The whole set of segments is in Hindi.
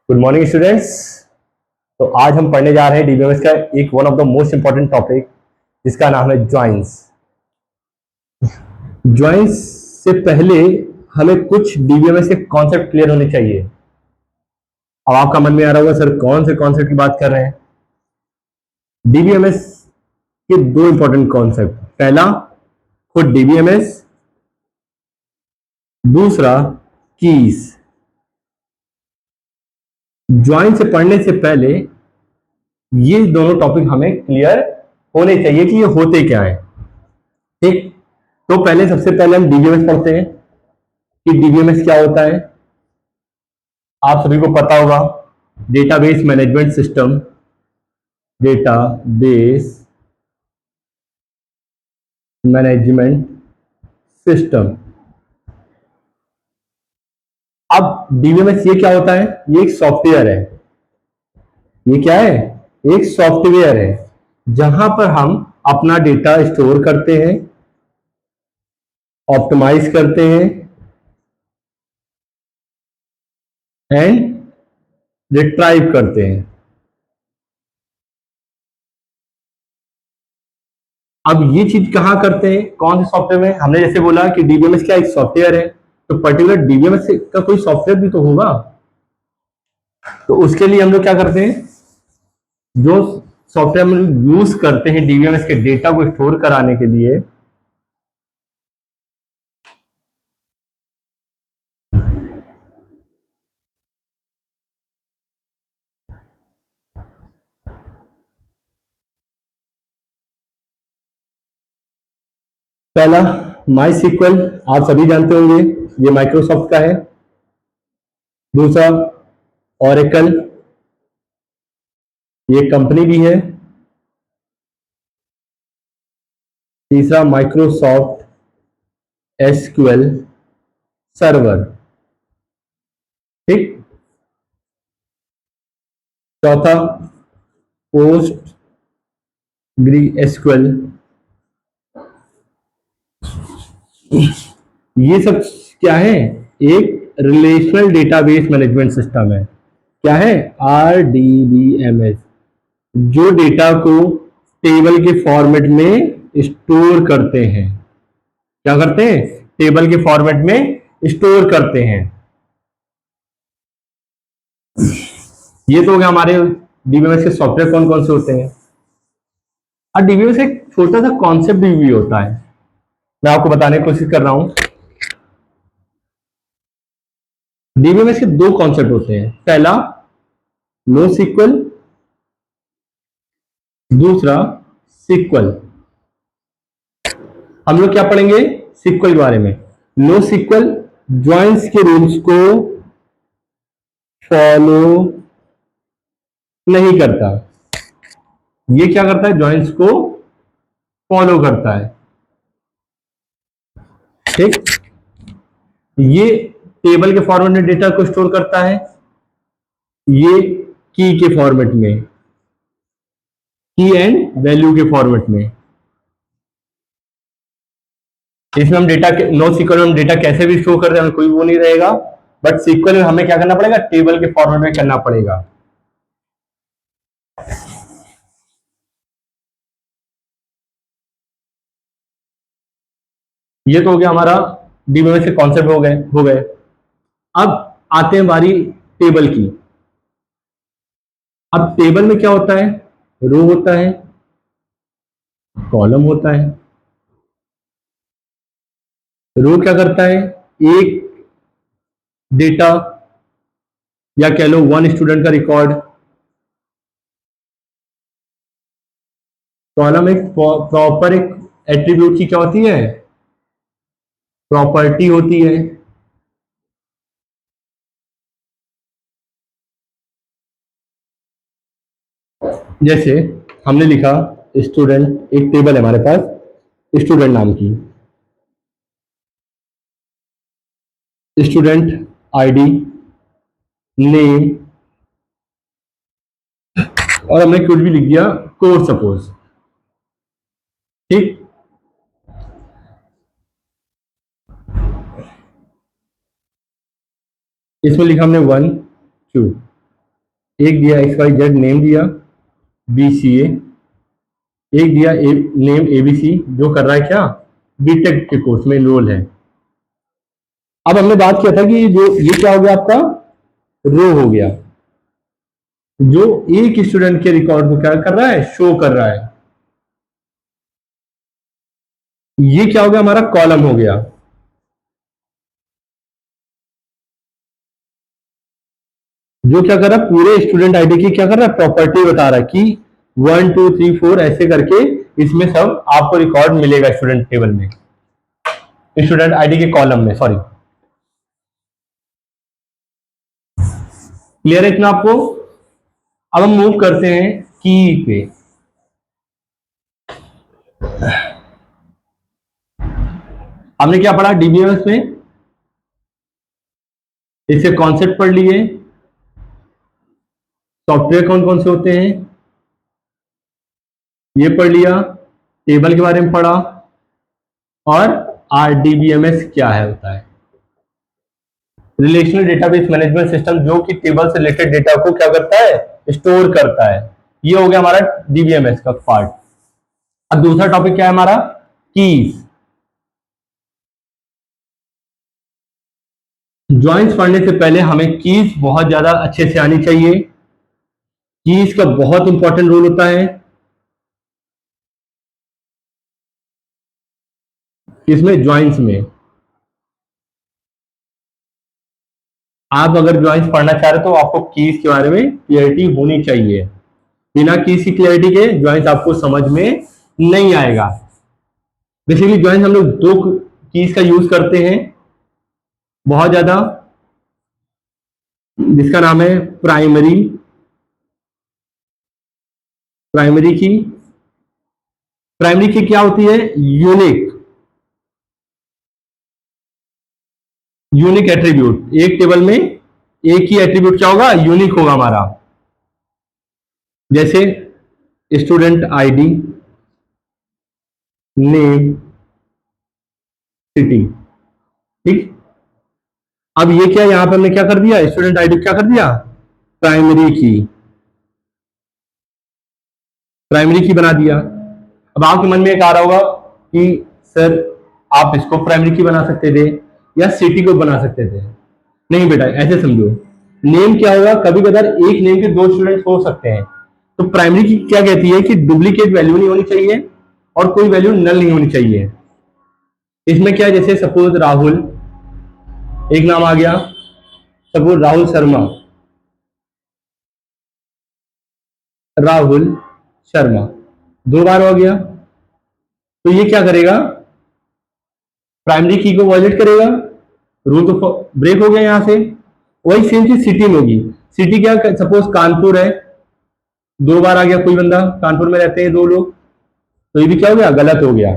Good morning students. तो आज हम पढ़ने जा रहे हैं डीबीएमएस का एक one of the most important topic जिसका नाम है ज्वाइंस। ज्वाइंस से पहले हमें कुछ डीबीएमएस के कॉन्सेप्ट क्लियर होने चाहिए। अब आपका मन में आ रहा होगा सर कौन से कॉन्सेप्ट की बात कर रहे हैं। डीबीएमएस के दो इंपॉर्टेंट कॉन्सेप्ट, पहला खुद डीबीएमएस, दूसरा कीज। ज्वाइन से पढ़ने से पहले ये दोनों टॉपिक हमें क्लियर होने चाहिए कि ये होते क्या है। ठीक, तो पहले सबसे पहले हम डीबीएमएस पढ़ते हैं कि डीबीएमएस क्या होता है। आप सभी को पता होगा, database management system, database management system. अब डीबीएमएस ये क्या होता है? ये एक सॉफ्टवेयर है। ये क्या है? एक सॉफ्टवेयर है जहां पर हम अपना डेटा स्टोर करते हैं, ऑप्टिमाइज करते हैं एंड रिट्राइव करते हैं। अब ये चीज कहां करते हैं, कौन से सॉफ्टवेयर में? हमने जैसे बोला कि डीबीएमएस क्या एक सॉफ्टवेयर है, तो पर्टिकुलर डीबीएमएस का कोई सॉफ्टवेयर भी तो होगा। तो उसके लिए हम लोग क्या करते हैं, जो सॉफ्टवेयर हम लोग यूज करते हैं डीबीएमएस के डेटा को स्टोर कराने के लिए, पहला माई सीक्वल, आप सभी जानते होंगे, ये माइक्रोसॉफ्ट का है। दूसरा ओरेकल, ये कंपनी भी है। तीसरा माइक्रोसॉफ्ट एसक्यूएल सर्वर। ठीक, चौथा पोस्ट ग्री एसक्यूएल। ये सब क्या है? एक रिलेशनल डेटाबेस मैनेजमेंट सिस्टम है। क्या है? RDBMS, जो डेटा को टेबल के फॉर्मेट में स्टोर करते हैं। क्या करते हैं? टेबल के फॉर्मेट में स्टोर करते हैं। ये तो हो गया हमारे डीबीएमएस के सॉफ्टवेयर कौन कौन से होते हैं। और डीबीएमएस एक छोटा सा कॉन्सेप्ट भी होता है, मैं आपको बताने की कोशिश कर रहा हूं। डीबीएमएस के दो कॉन्सेप्ट होते हैं, पहला नो सीक्वल, दूसरा सीक्वल। हम लोग क्या पढ़ेंगे सीक्वल के बारे में। नो सीक्वल ज्वाइंस के रूल्स को फॉलो नहीं करता। ये क्या करता है? ज्वाइंस को फॉलो करता है। ठीक, ये टेबल के फॉर्मेट में डेटा को स्टोर करता है, ये की के फॉर्मेट में, की एंड वैल्यू के फॉर्मेट में। इसमें हम डेटा नो सीक्वल में हम डेटा कैसे भी स्टोर करते हैं, कोई वो नहीं रहेगा। बट सीक्वल में हमें क्या करना पड़ेगा? टेबल के फॉर्मेट में करना पड़ेगा। ये तो हो गया हमारा डीबीएमएस के कॉन्सेप्ट हो गए। अब आते हैं बारी टेबल की। अब टेबल में क्या होता है? रो होता है, कॉलम होता है। रो क्या करता है? एक डेटा या कह लो वन स्टूडेंट का रिकॉर्ड। कॉलम एक प्रॉपर एक एट्रीब्यूट की क्या होती है? प्रॉपर्टी होती है। जैसे हमने लिखा स्टूडेंट, एक टेबल है हमारे पास स्टूडेंट नाम की, स्टूडेंट आईडी, नेम, और हमने कुछ भी लिख दिया कोर्स सपोज। ठीक, इसमें लिखा हमने 1 2। एक दिया XYZ नेम दिया BCA, एक दिया नेम ABC जो कर रहा है क्या, बीटेक के कोर्स में इनरोल है। अब हमने बात किया था कि जो ये क्या हो गया आपका, रो हो गया, जो एक स्टूडेंट के रिकॉर्ड को क्या कर रहा है, शो कर रहा है। ये क्या हो गया, हमारा कॉलम हो गया। जो क्या कर रहा है, पूरे स्टूडेंट आईडी की क्या कर रहा है, प्रॉपर्टी बता रहा है कि 1 2 3 4 ऐसे करके इसमें सब आपको रिकॉर्ड मिलेगा स्टूडेंट टेबल में, स्टूडेंट आईडी के कॉलम में, सॉरी। क्लियर है इतना आपको? अब हम मूव करते हैं की पे। हमने क्या पढ़ा डीबीएमएस में, इसके कॉन्सेप्ट पढ़ लिए, सॉफ्टवेयर कौन कौन से होते हैं ये पढ़ लिया, टेबल के बारे में पढ़ा, और आरडीबीएमएस क्या है होता है, रिलेशनल डेटाबेस मैनेजमेंट सिस्टम, जो कि टेबल से रिलेटेड डेटा को क्या करता है, स्टोर करता है। ये हो गया हमारा डीबीएमएस का पार्ट। अब दूसरा टॉपिक क्या है हमारा, कीज। ज्वाइंस पढ़ने से पहले हमें कीज बहुत ज्यादा अच्छे से आनी चाहिए। कीज का बहुत इंपॉर्टेंट रोल होता है इसमें, ज्वाइंस में। आप अगर ज्वाइंस पढ़ना चाह रहे हो तो आपको कीज के बारे में क्लियरिटी होनी चाहिए। बिना कीज की क्लियरिटी के ज्वाइंस आपको समझ में नहीं आएगा। बेसिकली ज्वाइंस हम लोग दो कीज का यूज करते हैं बहुत ज्यादा, जिसका नाम है प्राइमरी, प्राइमरी की। प्राइमरी की क्या होती है, यूनिक, यूनिक एट्रीब्यूट। एक टेबल में एक ही एट्रीब्यूट क्या होगा, यूनिक होगा हमारा। जैसे स्टूडेंट आईडी, नेम, सिटी, ठीक। अब ये क्या, यहां पे हमने क्या कर दिया, स्टूडेंट आईडी क्या कर दिया, प्राइमरी की, प्राइमरी की बना दिया। अब आपके मन में एक आ रहा होगा कि सर आप इसको प्राइमरी की बना सकते थे या सिटी को बना सकते थे। नहीं बेटा, ऐसे समझो, नेम क्या होगा, कभी कभार एक नेम के दो स्टूडेंट हो सकते हैं, तो प्राइमरी की क्या कहती है कि डुप्लीकेट वैल्यू नहीं होनी चाहिए और कोई वैल्यू नल नहीं होनी चाहिए। इसमें क्या है, जैसे सपोज राहुल एक नाम आ गया, सपोज राहुल शर्मा, राहुल शर्मा दो बार हो गया, तो ये क्या करेगा, प्राइमरी की को वॉयलेट करेगा, रूल तो ब्रेक हो गया यहां से। वही सेम चीज सिटी में होगी। सिटी क्या, सपोज कानपुर है, दो बार आ गया कोई बंदा, कानपुर में रहते हैं दो लोग, तो ये भी क्या हो गया, गलत हो गया।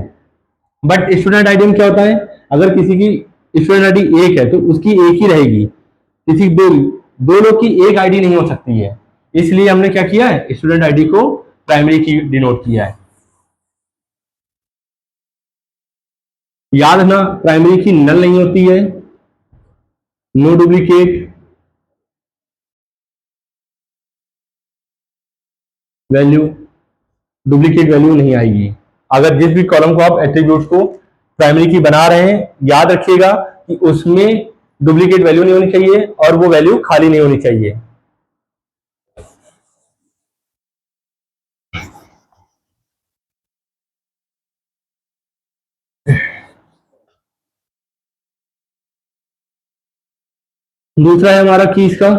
बट स्टूडेंट आईडी में क्या होता है, अगर किसी की स्टूडेंट आईडी एक है तो उसकी एक ही रहेगी, किसी दो लोग की एक आईडी नहीं हो सकती है। इसलिए हमने क्या किया है, स्टूडेंट आईडी को प्राइमरी की डिनोट किया है। याद रखना, प्राइमरी की नल नहीं होती है, no duplicate value, duplicate value नहीं आएगी। अगर जिस भी कॉलम को आप एट्रीब्यूट्स को प्राइमरी की बना रहे हैं, याद रखिएगा कि उसमें डुप्लीकेट वैल्यू नहीं होनी चाहिए और वो वैल्यू खाली नहीं होनी चाहिए। दूसरा है हमारा कीज का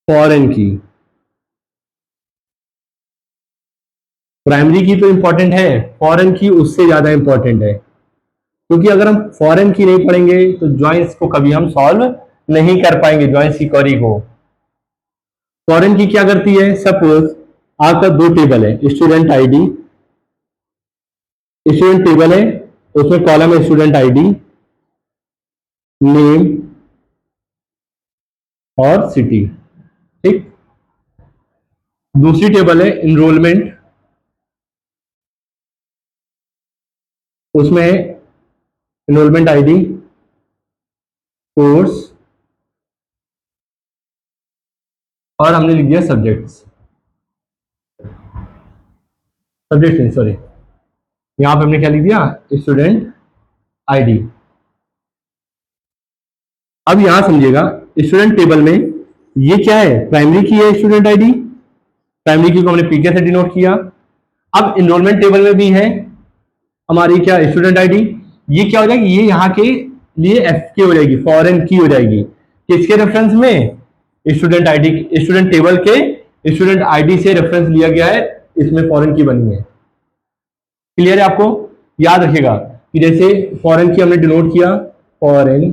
फॉरेन की। प्राइमरी की तो इंपॉर्टेंट है, फॉरेन की उससे ज्यादा इंपॉर्टेंट है, क्योंकि अगर हम फॉरेन की नहीं पढ़ेंगे तो ज्वाइंस को कभी हम सॉल्व नहीं कर पाएंगे, ज्वाइंस की क्वेरी को। फॉरेन की क्या करती है, सपोज आपका दो टेबल है, स्टूडेंट आईडी, स्टूडेंट टेबल है, उसमें कॉलम है स्टूडेंट आईडी, नेम और सिटी, ठीक। दूसरी टेबल है इनरोलमेंट, उसमें है इनरोलमेंट आईडी, कोर्स और हमने लिख दिया सब्जेक्ट्स, सब्जेक्ट नहीं सॉरी, यहां पे हमने क्या लिख दिया, स्टूडेंट आईडी। अब यहां समझिएगा, स्टूडेंट टेबल में ये क्या है, प्राइमरी की है स्टूडेंट आईडी, प्राइमरी की को हमने पीके से डिनोट किया। अब इनरोलमेंट टेबल में भी है हमारी क्या, स्टूडेंट आईडी। ये क्या हो जाएगी, ये यहाँ के लिए एफ की हो जाएगी, फॉरेन की हो जाएगी, किसके रेफरेंस में, स्टूडेंट आईडी, स्टूडेंट टेबल के स्टूडेंट आईडी से रेफरेंस लिया गया है, इसमें फॉरेन की बनी है। क्लियर है आपको, याद रखिएगा कि जैसे फॉरेन की हमने डिनोट किया, फॉरेन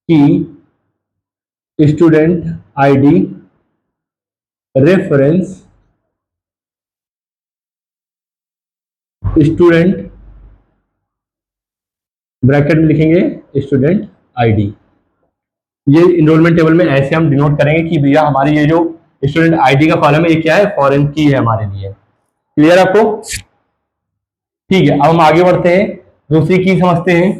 की student ID reference student, bracket में लिखेंगे स्टूडेंट आईडी। ये इनरोलमेंट टेबल में ऐसे हम डिनोट करेंगे कि भैया हमारी ये जो स्टूडेंट आईडी का कॉलम है ये क्या है, फॉरेन की है हमारे लिए। क्लियर आपको, ठीक है। अब हम आगे बढ़ते हैं, दूसरी की समझते हैं।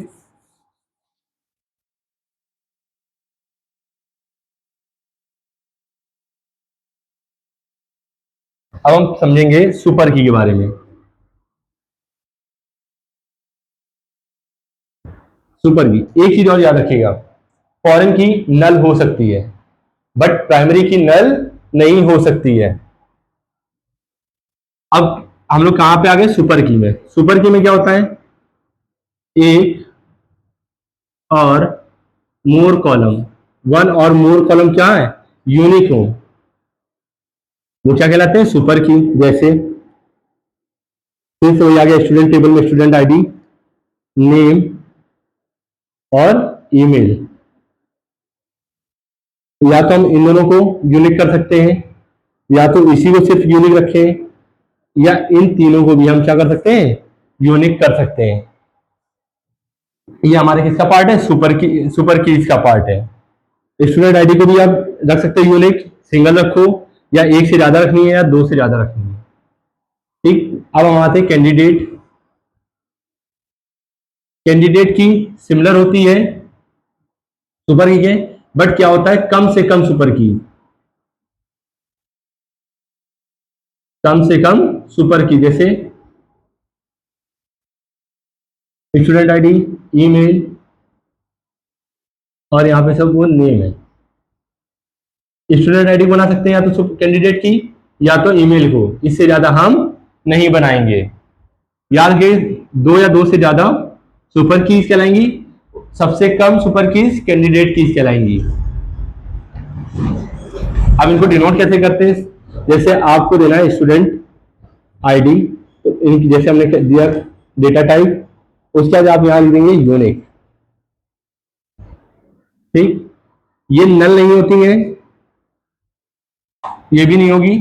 अब हम समझेंगे सुपर की के बारे में। सुपर की एक चीज और याद रखिएगा, फॉरेन की नल हो सकती है बट प्राइमरी की नल नहीं हो सकती है। अब हम लोग कहां पे आ गए, सुपर की में। सुपर की में क्या होता है, एक और मोर कॉलम, वन और मोर कॉलम क्या है, यूनिक हो, वो क्या कहलाते हैं, सुपर की। जैसे फिर से वही आ गया, स्टूडेंट टेबल में स्टूडेंट आईडी, नेम और ईमेल, या तो हम इन दोनों को यूनिक कर सकते हैं, या तो इसी को सिर्फ यूनिक रखें, या इन तीनों को भी हम क्या कर सकते हैं, यूनिक कर सकते हैं। ये हमारे किसका पार्ट है, सुपर कीज का पार्ट है। स्टूडेंट आईडी को भी आप रख सकते हैं यूनिक, सिंगल रखो, या एक से ज्यादा रखनी है या दो से ज्यादा रखनी है। ठीक, अब हम आते हैं कैंडिडेट। कैंडिडेट की सिमिलर होती है सुपर की के, बट क्या होता है, कम से कम सुपर की, कम से कम सुपर की। जैसे स्टूडेंट आईडी, ईमेल और यहां पे सब वो नेम है। स्टूडेंट आईडी बना सकते हैं या तो कैंडिडेट की या तो ईमेल को, इससे ज्यादा हम नहीं बनाएंगे। याद रखिए, दो या दो से ज्यादा सुपर कीज कहलाएंगी, सबसे कम सुपर कीज कैंडिडेट कीज कहलाएंगी। अब इनको डिनोट कैसे करते हैं, जैसे आपको देना है स्टूडेंट आईडी, तो इनकी जैसे हमने दिया डेटा टाइप, उसके बाद आप यहां लिख देंगे यूनिक। ठीक, ये नल नहीं होती है, ये भी नहीं होगी,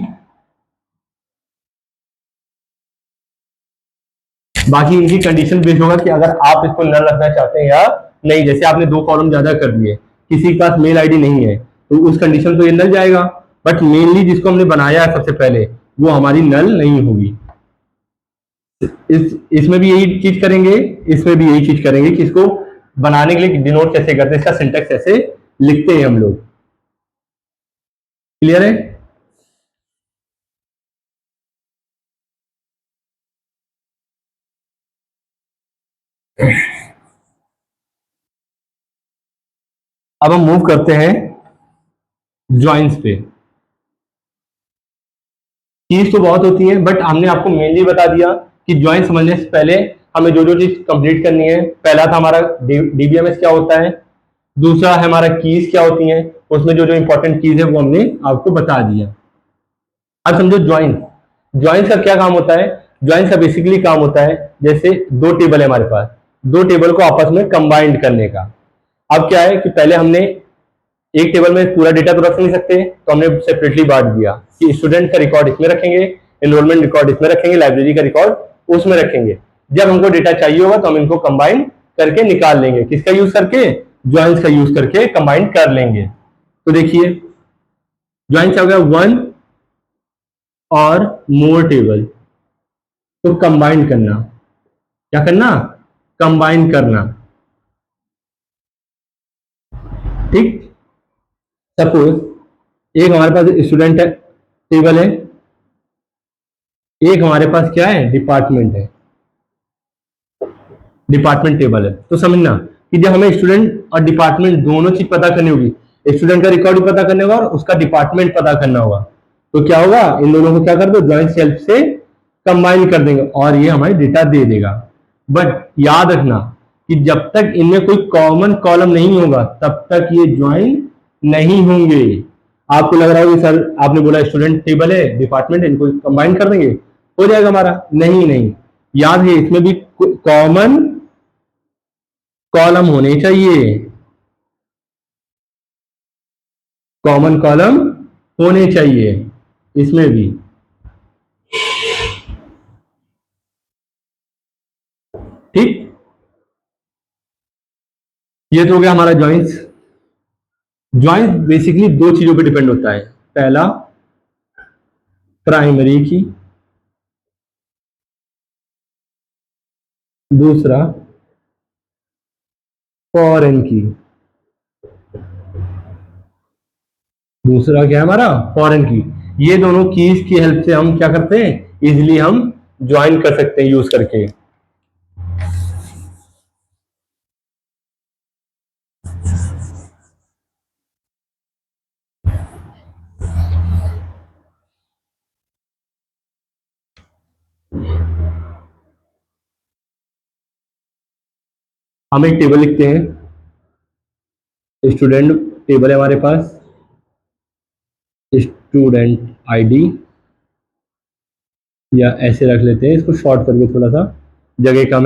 बाकी इनकी कंडीशन बेस्ड होगा कि अगर आप इसको नल रखना चाहते हैं या नहीं। जैसे आपने दो कॉलम ज्यादा कर दिए, किसी के पास मेल आईडी नहीं है, तो उस कंडीशन तो ये नल जाएगा, बट मेनली जिसको हमने बनाया है सबसे पहले, वो हमारी नल नहीं होगी। इसमें भी यही चीज करेंगे, इसमें भी यही चीज करेंगे कि इसको बनाने के लिए डिनोट कैसे करते हैं, इसका सिंटेक्स ऐसे लिखते हैं हम लोग। क्लियर है, अब हम मूव करते हैं ज्वाइंस पे। चीज तो बहुत होती है, बट हमने आपको मेनली बता दिया कि ज्वाइन समझने से पहले हमें जो जो चीज कंप्लीट करनी है। पहला था हमारा डीबीएमएस क्या होता है, दूसरा है हमारा कीज क्या होती हैं, उसमें जो जो इंपॉर्टेंट कीज है वो हमने आपको बता दिया। अब समझो ज्वाइन, ज्वाइन का क्या काम होता है, ज्वाइन का बेसिकली काम होता है, जैसे दो टेबल है हमारे पास, दो टेबल को आपस में कंबाइंड करने का। अब क्या है कि पहले हमने एक टेबल में पूरा डेटा तो रख नहीं सकते, तो हमने सेपरेटली बांट दिया कि स्टूडेंट का रिकॉर्ड इसमें रखेंगे, एनरोलमेंट रिकॉर्ड इसमें रखेंगे, लाइब्रेरी का रिकॉर्ड उसमें रखेंगे। जब हमको डेटा चाहिए होगा तो हम इनको कंबाइन करके निकाल लेंगे, किसका यूज करके, ज्वाइंस का यूज करके कंबाइन कर लेंगे। तो देखिए ज्वाइंस हो गया वन और मोर टेबल, तो कंबाइन करना, क्या करना, कंबाइन करना। ठीक। सपोज एक हमारे पास स्टूडेंट है टेबल है, एक हमारे पास क्या है, डिपार्टमेंट है, डिपार्टमेंट टेबल है। तो समझना कि जब हमें स्टूडेंट और डिपार्टमेंट दोनों चीज पता करनी होगी, स्टूडेंट का रिकॉर्ड भी पता करने होगा और उसका डिपार्टमेंट पता करना होगा, तो क्या होगा, इन दोनों को क्या कर दो, ज्वाइंट सेल्फ से कंबाइन कर देंगे और ये हमारी डेटा दे देगा। बट याद रखना कि जब तक इनमें कोई कॉमन कॉलम नहीं होगा तब तक ये ज्वाइन नहीं होंगे। आपको लग रहा होगा सर आपने बोला स्टूडेंट टेबल है, डिपार्टमेंट है, इनको कंबाइन कर देंगे हो जाएगा हमारा, नहीं नहीं, याद है इसमें भी कॉमन कॉलम होने चाहिए, कॉमन कॉलम होने चाहिए इसमें भी। ठीक, ये तो हो गया हमारा ज्वाइंस। ज्वाइंस बेसिकली दो चीजों पे डिपेंड होता है, पहला प्राइमरी की, दूसरा फॉरेन की। दूसरा क्या है हमारा, फॉरेन की। ये दोनों कीज की हेल्प से हम क्या करते हैं, इजिली हम ज्वाइन कर सकते हैं यूज करके। हम एक टेबल लिखते हैं, स्टूडेंट टेबल है हमारे पास, स्टूडेंट आईडी, या ऐसे रख लेते हैं इसको शॉर्ट करके, थोड़ा सा जगह कम